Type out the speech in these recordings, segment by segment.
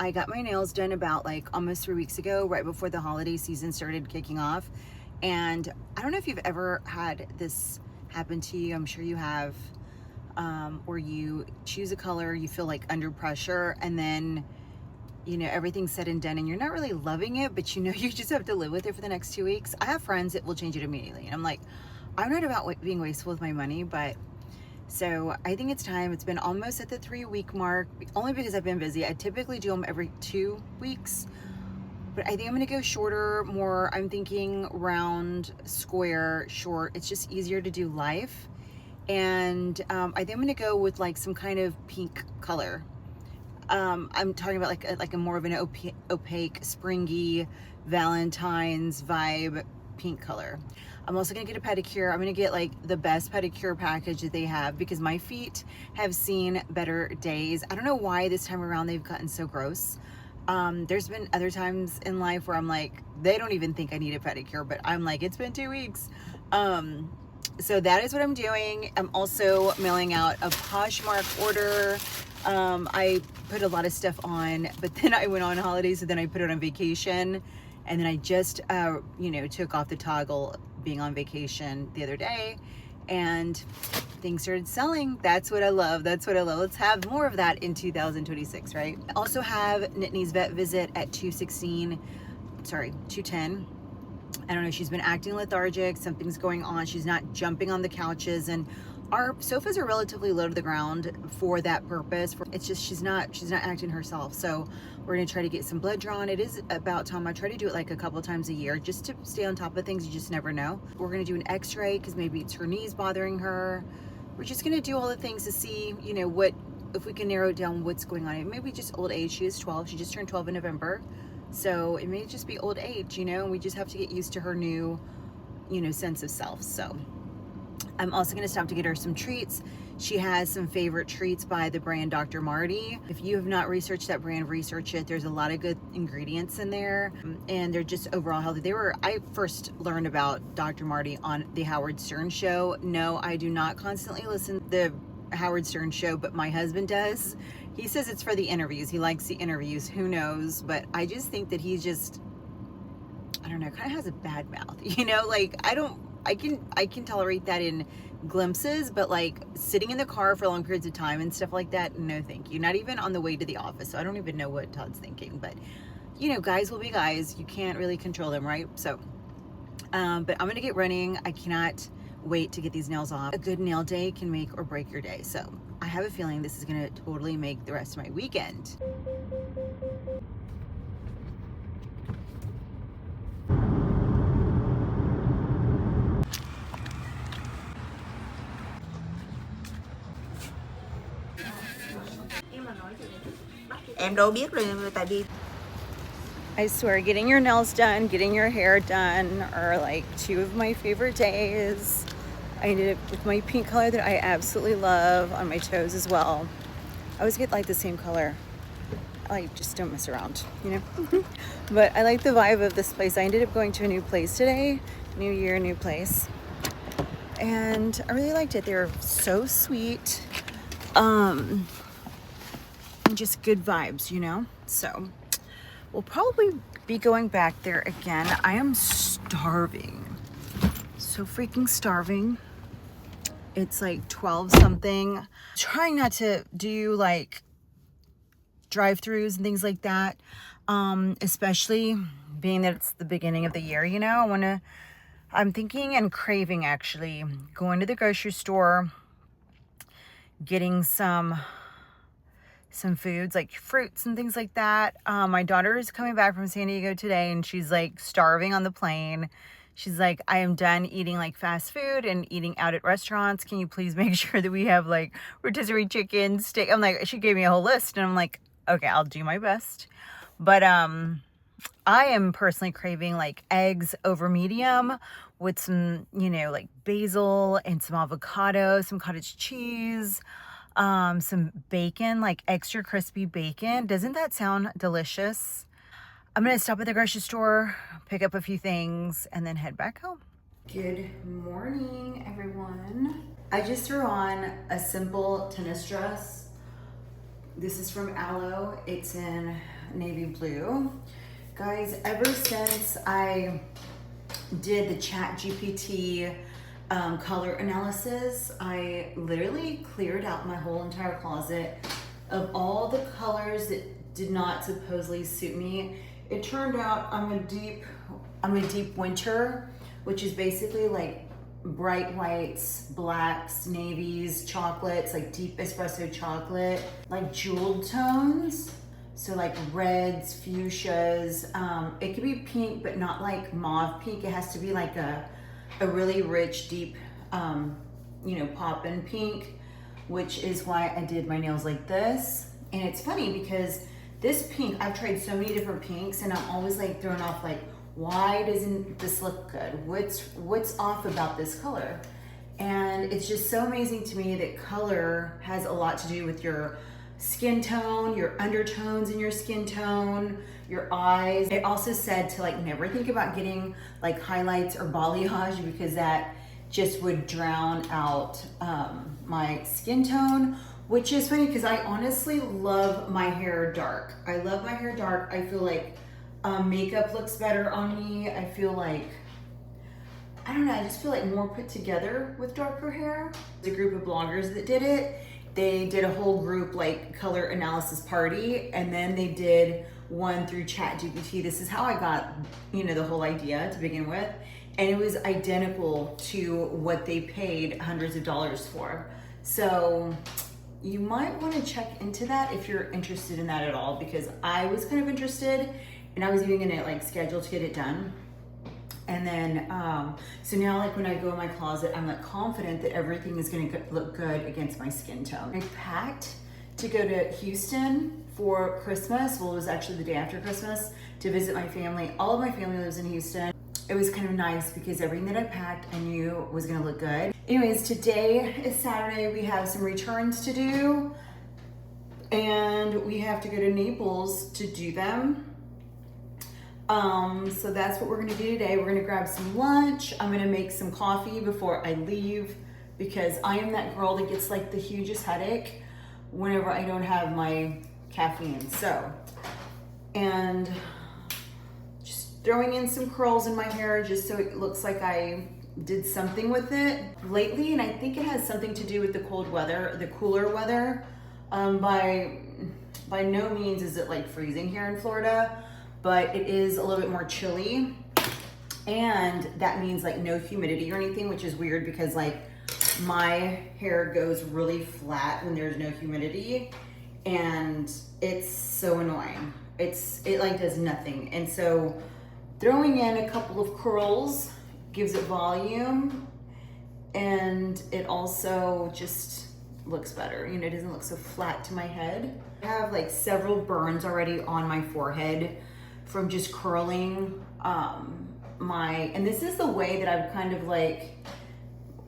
I got my nails done about like almost 3 weeks ago, right before the holiday season started kicking off. And I don't know if you've ever had this happen to you. I'm sure you have, where you choose a color, you feel like under pressure, and then everything's said and done and you're not really loving it, but you just have to live with it for the next 2 weeks. I have friends that will change it immediately, and I'm like, I'm not about being wasteful with my money, but so I think it's time. It's been almost at the 3 week mark, only because I've been busy. I typically do them every 2 weeks, but I think I'm gonna go shorter, more, I'm thinking round, square, short. It's just easier to do life. And I think I'm gonna go with like some kind of pink color. I'm talking about like a more of an opaque, springy Valentine's vibe pink color. I'm also gonna get a pedicure. I'm gonna get like the best pedicure package that they have, because my feet have seen better days. I don't know why this time around they've gotten so gross. There's been other times in life where I'm like, they don't even think I need a pedicure, but I'm like, it's been 2 weeks. So that is what I'm doing. I'm also mailing out a Poshmark order. I put a lot of stuff on, but then I went on holiday, so then I put it on vacation, and then I just took off the toggle being on vacation the other day, and things started selling. That's what I love. That's what I love. Let's have more of that in 2026, right? I also have Nittany's vet visit at 2:10. I don't know, she's been acting lethargic. Something's going on. She's not jumping on the couches, and our sofas are relatively low to the ground for that purpose. It's just she's not acting herself. So we're gonna try to get some blood drawn. It is about time. I try to do it like a couple times a year just to stay on top of things. You just never know. We're gonna do an x-ray because maybe it's her knees bothering her. We're just gonna do all the things to see, what, if we can narrow down what's going on. It may be just old age. She is 12. She just turned 12 in November. So it may just be old age, and we just have to get used to her new, sense of self. So I'm also gonna stop to get her some treats. She has some favorite treats by the brand Dr. Marty. If you have not researched that brand, research it. There's a lot of good ingredients in there, and they're just overall healthy. I first learned about Dr. Marty on the Howard Stern show. No, I do not constantly listen to the Howard Stern show, but my husband does. He says it's for the interviews. He likes the interviews. Who knows? But I just think that he's just, I don't know, kind of has a bad mouth. Like I can tolerate that in glimpses, but like sitting in the car for long periods of time and stuff like that, no thank you. Not even on the way to the office. So I don't even know what Todd's thinking, but guys will be guys. You can't really control them, right? So, but I'm gonna get running. I cannot wait to get these nails off. A good nail day can make or break your day. So I have a feeling this is gonna totally make the rest of my weekend. Em đâu biết rồi, tại vì I swear, getting your nails done, getting your hair done are like two of my favorite days. I ended up with my pink color that I absolutely love on my toes as well. I always get like the same color. I just don't mess around, But I like the vibe of this place. I ended up going to a new place today. New year, new place. And I really liked it. They were so sweet. And just good vibes, So we'll probably be going back there again. I am starving. So freaking starving. It's like 12 something. Trying not to do like drive-throughs and things like that. Especially being that it's the beginning of the year, I'm thinking and craving actually going to the grocery store, getting some foods like fruits and things like that. My daughter is coming back from San Diego today, and she's like starving on the plane. She's like, I am done eating like fast food and eating out at restaurants. Can you please make sure that we have like rotisserie chicken, steak? I'm like, she gave me a whole list, and I'm like, okay, I'll do my best. But I am personally craving like eggs over medium with some, like basil and some avocado, some cottage cheese, some bacon, like extra crispy bacon. Doesn't that sound delicious? I'm gonna stop at the grocery store, pick up a few things, and then head back home. Good morning, everyone. I just threw on a simple tennis dress. This is from Aloe. It's in navy blue. Guys, ever since I did the Chat GPT color analysis, I literally cleared out my whole entire closet of all the colors that did not supposedly suit me. It turned out I'm a deep winter, which is basically like bright whites, blacks, navies, chocolates, like deep espresso chocolate, like jeweled tones. So like reds, fuchsias. It could be pink, but not like mauve pink. It has to be like a really rich, deep, poppin' pink, which is why I did my nails like this. And it's funny because this pink, I've tried so many different pinks and I'm always like thrown off like, why doesn't this look good? What's off about this color? And it's just so amazing to me that color has a lot to do with your skin tone, your undertones in your skin tone, your eyes. It also said to like never think about getting like highlights or balayage because that just would drown out my skin tone, which is funny because I honestly love my hair dark. I love my hair dark. I feel like makeup looks better on me. I feel like, I don't know, I just feel like more put together with darker hair. There's a group of bloggers that did it. They did a whole group like color analysis party, and then they did one through Chat GPT. This is how I got, the whole idea to begin with. And it was identical to what they paid hundreds of dollars for. So you might want to check into that if you're interested in that at all, because I was kind of interested and I was even gonna like schedule to get it done. And then, so now like when I go in my closet, I'm like confident that everything is gonna look good against my skin tone. I packed to go to Houston for Christmas. Well, it was actually the day after Christmas to visit my family. All of my family lives in Houston. It was kind of nice because everything that I packed I knew was gonna look good. Anyways, today is Saturday. We have some returns to do and we have to go to Naples to do them. So that's what we're gonna do today. We're gonna grab some lunch. I'm gonna make some coffee before I leave because I am that girl that gets like the hugest headache whenever I don't have my caffeine. So, and just throwing in some curls in my hair just so it looks like I did something with it lately. And I think it has something to do with the cold weather, the cooler weather. By no means is it like freezing here in Florida, but it is a little bit more chilly, and that means like no humidity or anything, which is weird because like my hair goes really flat when there's no humidity, and it's so annoying. It like does nothing. And so throwing in a couple of curls gives it volume, and it also just looks better. It doesn't look so flat to my head. I have like several burns already on my forehead from just curling and this is the way that I've kind of like,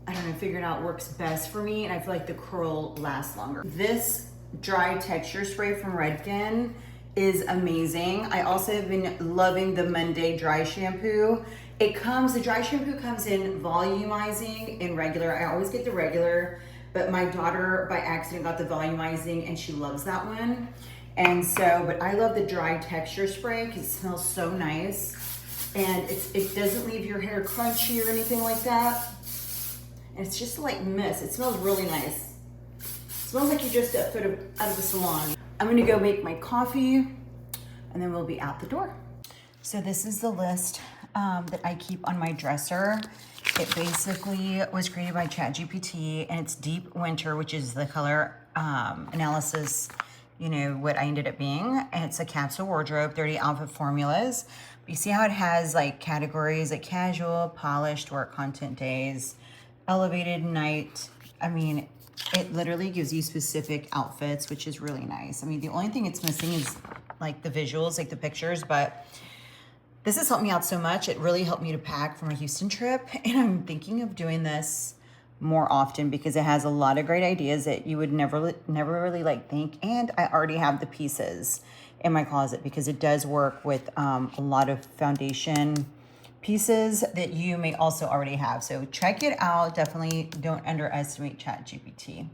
I don't know, figured out works best for me, and I feel like the curl lasts longer. This dry texture spray from Redken is amazing. I also have been loving the Monday dry shampoo. The dry shampoo comes in volumizing and regular. I always get the regular, but my daughter by accident got the volumizing and she loves that one. And so, but I love the dry texture spray because it smells so nice. And it doesn't leave your hair crunchy or anything like that. And it's just like mist. It smells really nice. It smells like you just out of the salon. I'm gonna go make my coffee and then we'll be out the door. So this is the list that I keep on my dresser. It basically was created by ChatGPT, and it's Deep Winter, which is the color analysis, what I ended up being. And it's a capsule wardrobe, 30 outfit formulas. But you see how it has like categories like casual, polished, work content days, elevated night. I mean, it literally gives you specific outfits, which is really nice. I mean, the only thing it's missing is like the visuals, like the pictures, but this has helped me out so much. It really helped me to pack for my Houston trip. And I'm thinking of doing this more often because it has a lot of great ideas that you would never really like think. And I already have the pieces in my closet because it does work with a lot of foundation pieces that you may also already have. So check it out. Definitely don't underestimate ChatGPT.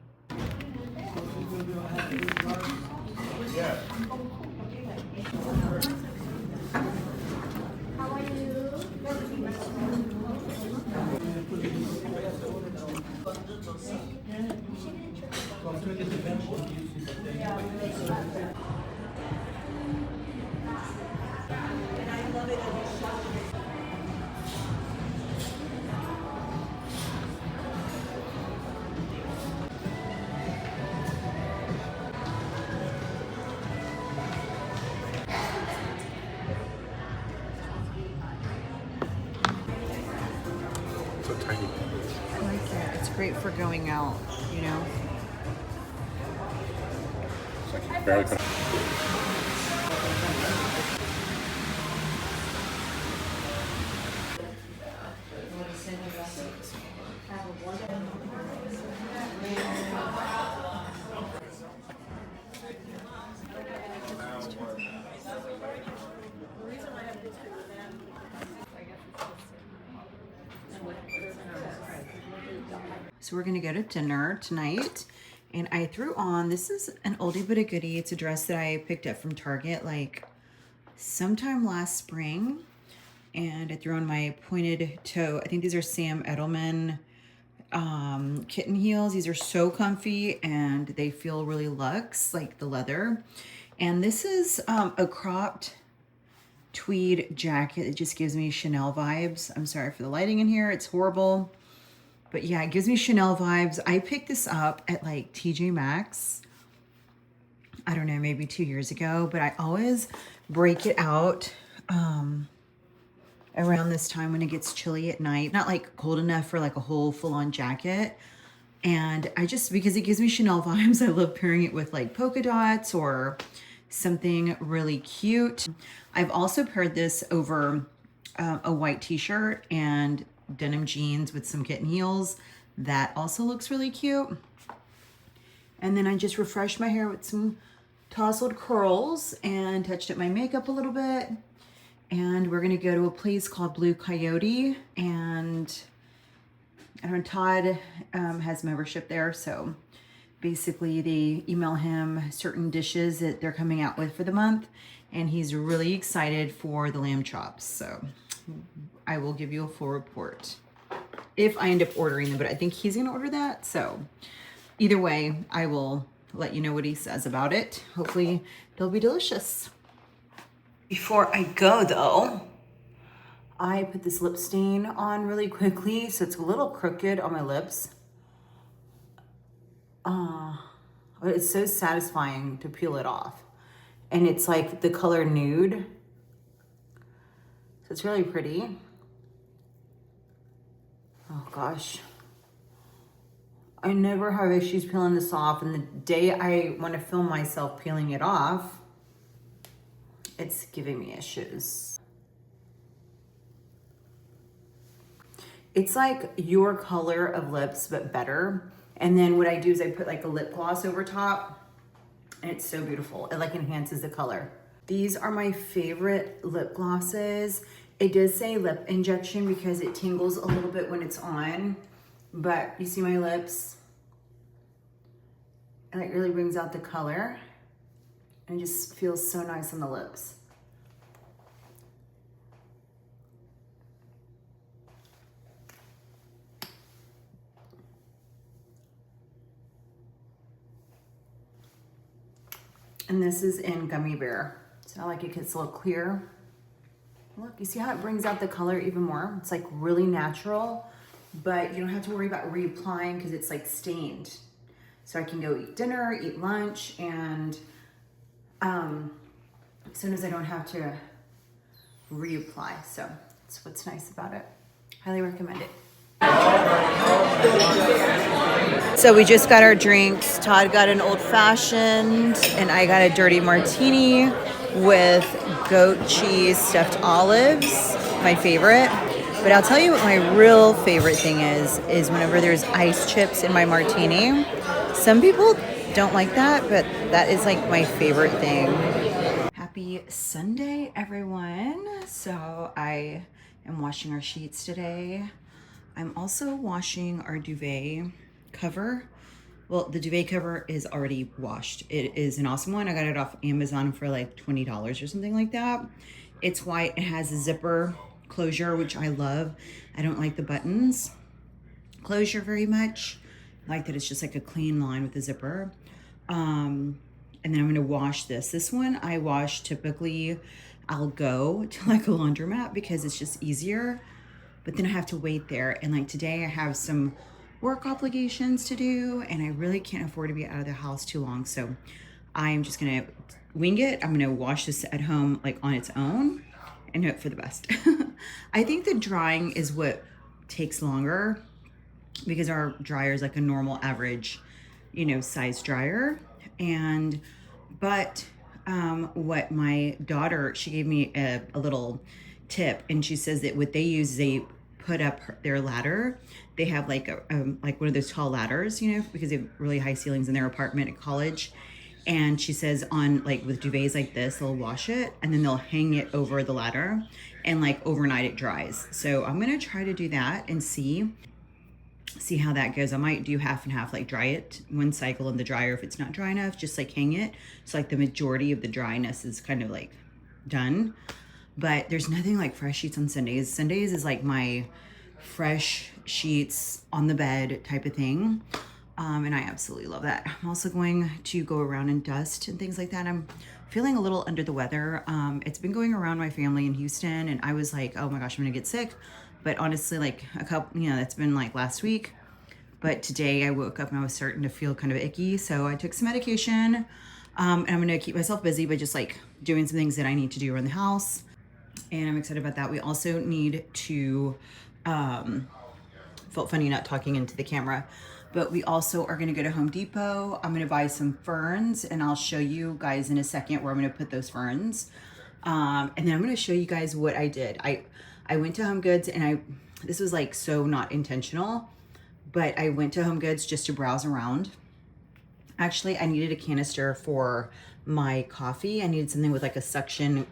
great for going out, you know? It's like barely put. So we're gonna go to dinner tonight, and I threw on, this is an oldie but a goodie. It's a dress that I picked up from Target like sometime last spring, and I threw on my pointed toe. I think these are Sam Edelman kitten heels. These are so comfy and they feel really luxe, like the leather. And this is a cropped tweed jacket. It just gives me Chanel vibes. I'm sorry for the lighting in here, it's horrible. But yeah, it gives me Chanel vibes. I picked this up at like TJ Maxx, I don't know, maybe 2 years ago, but I always break it out around this time when it gets chilly at night. Not like cold enough for like a whole full-on jacket. And I just, because it gives me Chanel vibes, I love pairing it with like polka dots or something really cute. I've also paired this over a white t-shirt and denim jeans with some kitten heels. That also looks really cute. And then I just refreshed my hair with some tousled curls and touched up my makeup a little bit. And we're gonna go to a place called Blue Coyote, and I don't know, Todd has membership there, so basically they email him certain dishes that they're coming out with for the month, and he's really excited for the lamb chops. So I will give you a full report if I end up ordering them, but I think he's gonna order that. So either way, I will let you know what he says about it. Hopefully they'll be delicious. Before I go though, I put this lip stain on really quickly, so it's a little crooked on my lips. But it's so satisfying to peel it off. And it's like the color nude. So it's really pretty. Oh gosh. I never have issues peeling this off, and the day I want to film myself peeling it off, it's giving me issues. It's like your color of lips, but better. And then what I do is I put like a lip gloss over top, and it's so beautiful. It like enhances the color. These are my favorite lip glosses. It does say lip injection because it tingles a little bit when it's on, but you see my lips? And it really brings out the color and it just feels so nice on the lips. And this is in Gummy Bear. So I like it 'cause it's a little clear. Look, you see how it brings out the color even more? It's like really natural, but you don't have to worry about reapplying because it's like stained. So I can go eat dinner, eat lunch, and as soon as I don't have to reapply. So that's what's nice about it. Highly recommend it. So we just got our drinks. Todd got an old fashioned and I got a dirty martini with goat cheese stuffed olives, my favorite. But I'll tell you what my real favorite thing is whenever there's ice chips in my martini. Some people don't like that, but that is like my favorite thing. Happy Sunday, everyone. So I am washing our sheets today. I'm also washing our duvet cover. Well, the duvet cover is already washed. It is an awesome one. I got it off Amazon for like $20 or something like that. It's white. It has a zipper closure, which I love. I don't like the buttons closure very much. I like that it's just like a clean line with a zipper. And then I'm gonna wash this. This one I wash typically, I'll go to like a laundromat because it's just easier, but then I have to wait there. And like today I have some work obligations to do and I really can't afford to be out of the house too long. So I'm just gonna wing it. I'm gonna wash this at home like on its own and hope for the best. I think the drying is what takes longer. because our dryer is like a normal average, you know, size dryer. And, but what my daughter, she gave me a little tip, and she says that what they use is they put up their ladder. They have like like one of those tall ladders, you know, because they have really high ceilings in their apartment at college. And she says on like with duvets like this, they'll wash it and then they'll hang it over the ladder and like overnight it dries. So I'm gonna try to do that and see how that goes. I might do half and half, like dry it one cycle in the dryer. If it's not dry enough, just like hang it. So like the majority of the dryness is kind of like done. But there's nothing like fresh sheets on Sundays. Sundays is like my fresh sheets on the bed type of thing. And I absolutely love that. I'm also going to go around and dust and things like that. I'm feeling a little under the weather. It's been going around my family in Houston, and I was like, oh my gosh, I'm gonna get sick. But honestly, like a couple, you know, that's been like last week. But today I woke up and I was starting to feel kind of icky. So I took some medication, and I'm gonna keep myself busy by just like doing some things that I need to do around the house. And I'm excited about that. We also need to, felt funny not talking into the camera, but we also are gonna go to Home Depot. I'm gonna buy some ferns, and I'll show you guys in a second where I'm gonna put those ferns. And then I'm gonna show you guys what I did. I went to Home Goods, and this was like so not intentional, but I went to Home Goods just to browse around. Actually, I needed a canister for my coffee. I needed something with like a suction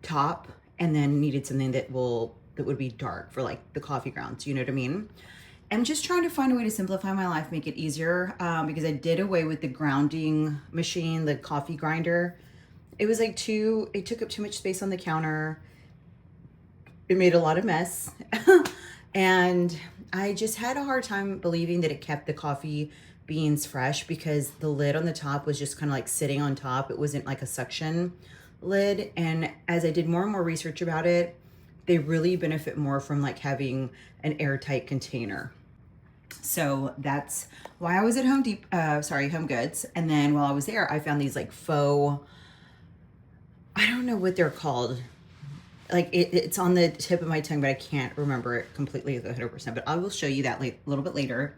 top, and then needed something that would be dark for like the coffee grounds, you know what I mean? I'm just trying to find a way to simplify my life, make it easier, because I did away with the grounding machine, the coffee grinder. It was like it took up too much space on the counter. It made a lot of mess. And I just had a hard time believing that it kept the coffee beans fresh, because the lid on the top was just kind of like sitting on top. It wasn't like a suction lid. And as I did more and more research about it, they really benefit more from like having an airtight container. So that's why I was at Home Goods. And then while I was there, I found these like faux, I don't know what they're called. Like it's on the tip of my tongue, but I can't remember it completely 100%, but I will show you that a little bit later.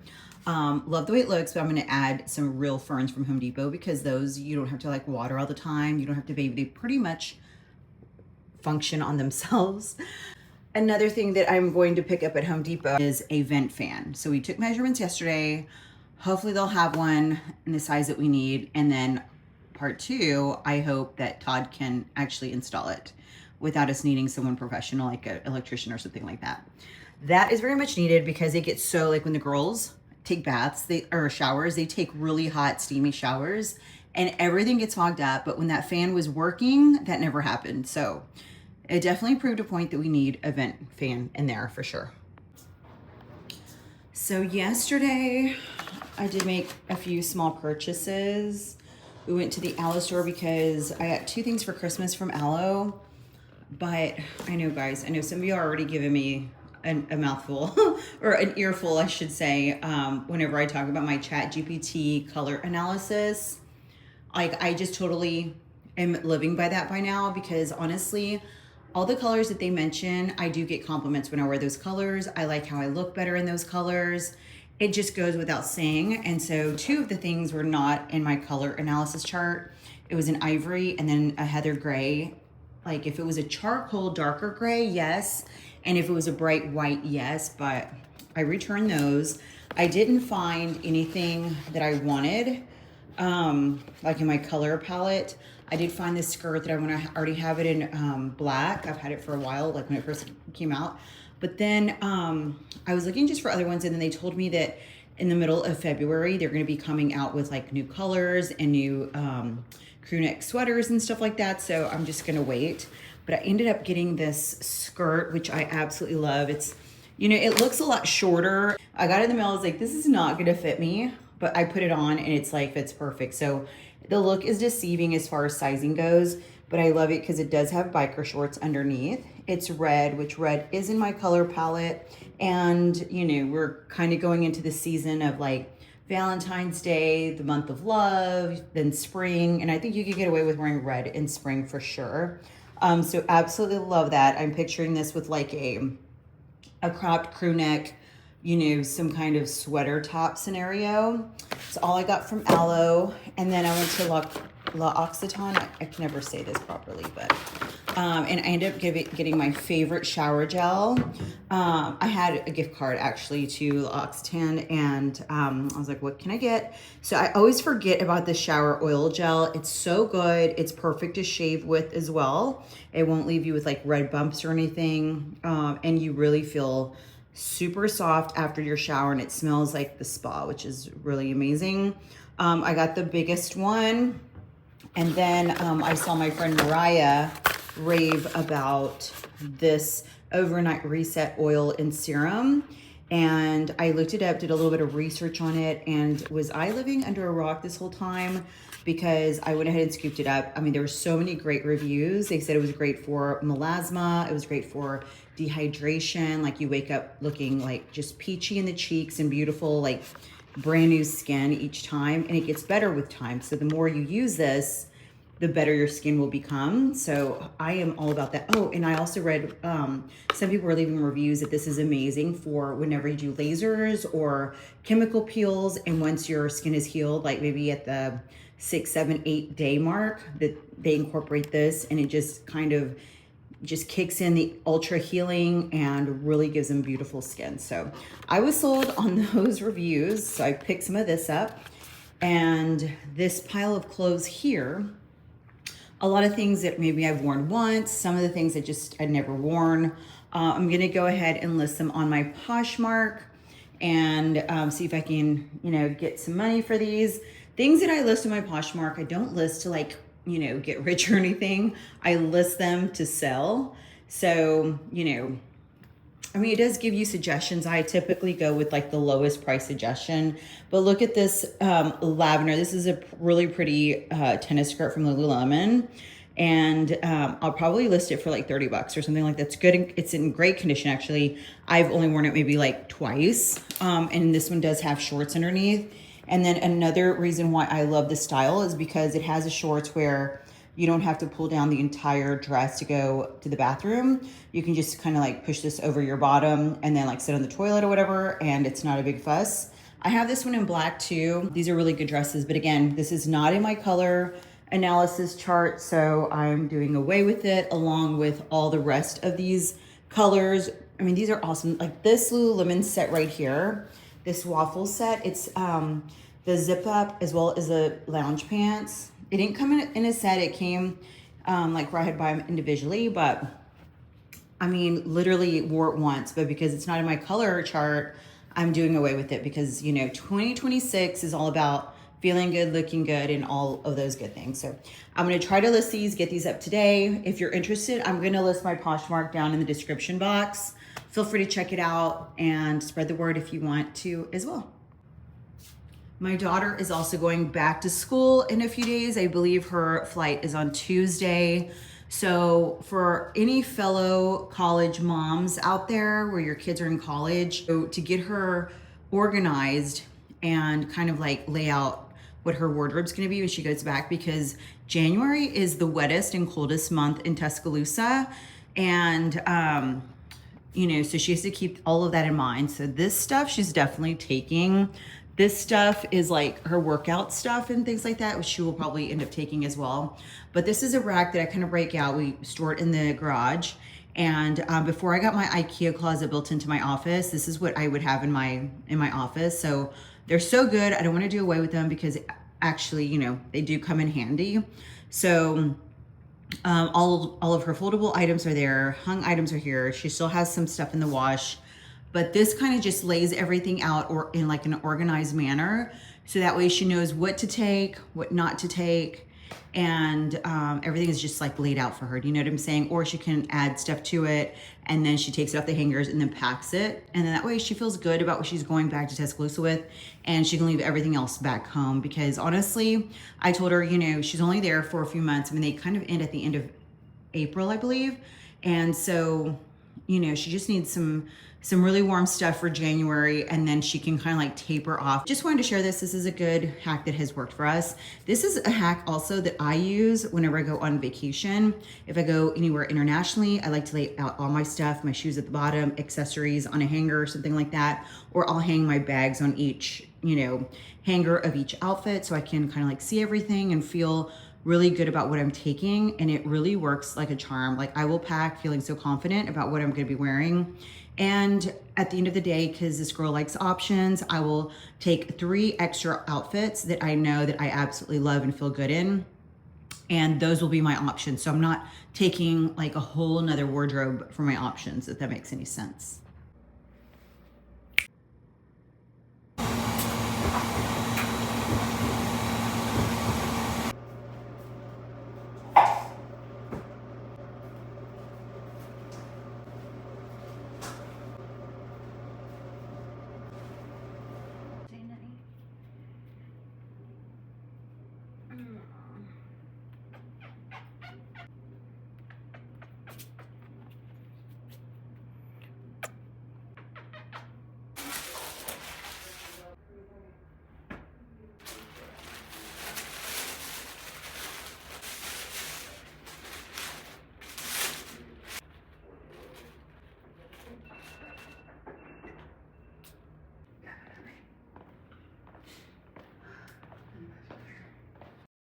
Love the way it looks, but I'm going to add some real ferns from Home Depot, because those you don't have to like water all the time. You don't have to baby. They pretty much function on themselves. Another thing that I'm going to pick up at Home Depot is a vent fan. So we took measurements yesterday. Hopefully they'll have one in the size that we need. And then part 2, I hope that Todd can actually install it without us needing someone professional, like an electrician or something like that. That is very much needed, because it gets so, like when the girls take baths, or showers, they take really hot, steamy showers, and everything gets fogged up. But when that fan was working, that never happened. So it definitely proved a point that we need a vent fan in there for sure. So yesterday, I did make a few small purchases. We went to the Aloe store because I got 2 things for Christmas from Aloe. But I know, guys, I know some of you are already giving me a mouthful or an earful, I should say, whenever I talk about my ChatGPT color analysis. Like, I just totally am living by that by now, because honestly, all the colors that they mention, I do get compliments when I wear those colors. I like how I look better in those colors. It just goes without saying. And so 2 of the things were not in my color analysis chart. It was an ivory and then a heather gray. Like if it was a charcoal darker gray, yes. And if it was a bright white, yes. But I returned those. I didn't find anything that I wanted, like in my color palette. I did find this skirt that I want to already have it in black. I've had it for a while, like when it first came out. But then I was looking just for other ones, and then they told me that in the middle of February, they're going to be coming out with like new colors and new crew neck sweaters and stuff like that. So I'm just going to wait. But I ended up getting this skirt, which I absolutely love. It's, you know, it looks a lot shorter. I got it in the mail. I was like, this is not going to fit me. But I put it on and it's like, fits perfect. So the look is deceiving as far as sizing goes, but I love it because it does have biker shorts underneath. It's red, which red is in my color palette. And, you know, we're kind of going into the season of like Valentine's Day, the month of love, then spring. And I think you could get away with wearing red in spring for sure. So absolutely love that. I'm picturing this with like a cropped crew neck you know, some kind of sweater top scenario. It's all I got from Aloe. And then I went to La Occitan. I can never say this properly, but and I ended up getting my favorite shower gel. I had a gift card actually to La Occitan, and I was like, what can I get? So I always forget about the shower oil gel. It's so good. It's perfect to shave with as well. It won't leave you with like red bumps or anything. And you really feel super soft after your shower, and it smells like the spa, which is really amazing. I got the biggest one. And then I saw my friend Mariah rave about this overnight reset oil and serum. And I looked it up, did a little bit of research on it, and was I living under a rock this whole time? Because I went ahead and scooped it up. I mean, there were so many great reviews. They said it was great for melasma. It was great for dehydration. Like you wake up looking like just peachy in the cheeks and beautiful, like brand new skin each time. And it gets better with time. So the more you use this, the better your skin will become. So I am all about that. Oh, and I also read some people were leaving reviews that this is amazing for whenever you do lasers or chemical peels. And once your skin is healed, like maybe at the 6, 7, 8 day mark, that they incorporate this, and it just kind of just kicks in the ultra healing and really gives them beautiful skin. So I was sold on those reviews. So I picked some of this up, and this pile of clothes here, a lot of things that maybe I've worn once, some of the things that just I'd never worn. I'm gonna go ahead and list them on my Poshmark and see if I can, you know, get some money for these. Things that I list on my Poshmark, I don't list to like, you know, get rich or anything. I list them to sell. So, you know, I mean, it does give you suggestions. I typically go with like the lowest price suggestion, but look at this lavender. This is a really pretty tennis skirt from Lululemon. And I'll probably list it for like 30 bucks or something like that. It's good. It's in great condition, actually. I've only worn it maybe like twice. And this one does have shorts underneath. And then another reason why I love this style is because it has a shorts where you don't have to pull down the entire dress to go to the bathroom. You can just kind of like push this over your bottom and then like sit on the toilet or whatever, and it's not a big fuss. I have this one in black too. These are really good dresses, but again, this is not in my color analysis chart, so I'm doing away with it along with all the rest of these colors. I mean, these are awesome. Like this Lululemon set right here, this waffle set, it's the zip up as well as the lounge pants. It didn't come in a set. It came like where I had buy them individually, but I mean, literally wore it once, but because it's not in my color chart, I'm doing away with it because, you know, 2026 is all about feeling good, looking good, and all of those good things. So I'm going to try to list these, get these up today. If you're interested, I'm going to list my Poshmark down in the description box. Feel free to check it out and spread the word if you want to as well. My daughter is also going back to school in a few days. I believe her flight is on Tuesday. So for any fellow college moms out there where your kids are in college, so to get her organized and kind of like lay out what her wardrobe's gonna be when she goes back, because January is the wettest and coldest month in Tuscaloosa. And you know, so she has to keep all of that in mind. So this stuff she's definitely taking. This stuff is like her workout stuff and things like that, which she will probably end up taking as well. But this is a rack that I kind of break out. We store it in the garage. And before I got my IKEA closet built into my office, this is what I would have in my office. So they're so good. I don't want to do away with them because actually, you know, they do come in handy. So all of her foldable items are there. Hung items are here. She still has some stuff in the wash. But this kind of just lays everything out or in like an organized manner. So that way she knows what to take, what not to take. And everything is just like laid out for her. Do you know what I'm saying? Or she can add stuff to it and then she takes it off the hangers and then packs it. And then that way she feels good about what she's going back to Tuscaloosa with, and she can leave everything else back home. Because honestly, I told her, you know, she's only there for a few months. I mean, they kind of end at the end of April, I believe. And so, you know, she just needs some really warm stuff for January, and then she can kind of like taper off. Just wanted to share this. This is a good hack that has worked for us. This is a hack also that I use whenever I go on vacation. If I go anywhere internationally, I like to lay out all my stuff, my shoes at the bottom, accessories on a hanger or something like that, or I'll hang my bags on each, you know, hanger of each outfit so I can kind of like see everything and feel really good about what I'm taking. And it really works like a charm. Like I will pack feeling so confident about what I'm going to be wearing. And at the end of the day, because this girl likes options, I will take 3 extra outfits that I know that I absolutely love and feel good in. And those will be my options. So I'm not taking like a whole nother wardrobe for my options, if that makes any sense.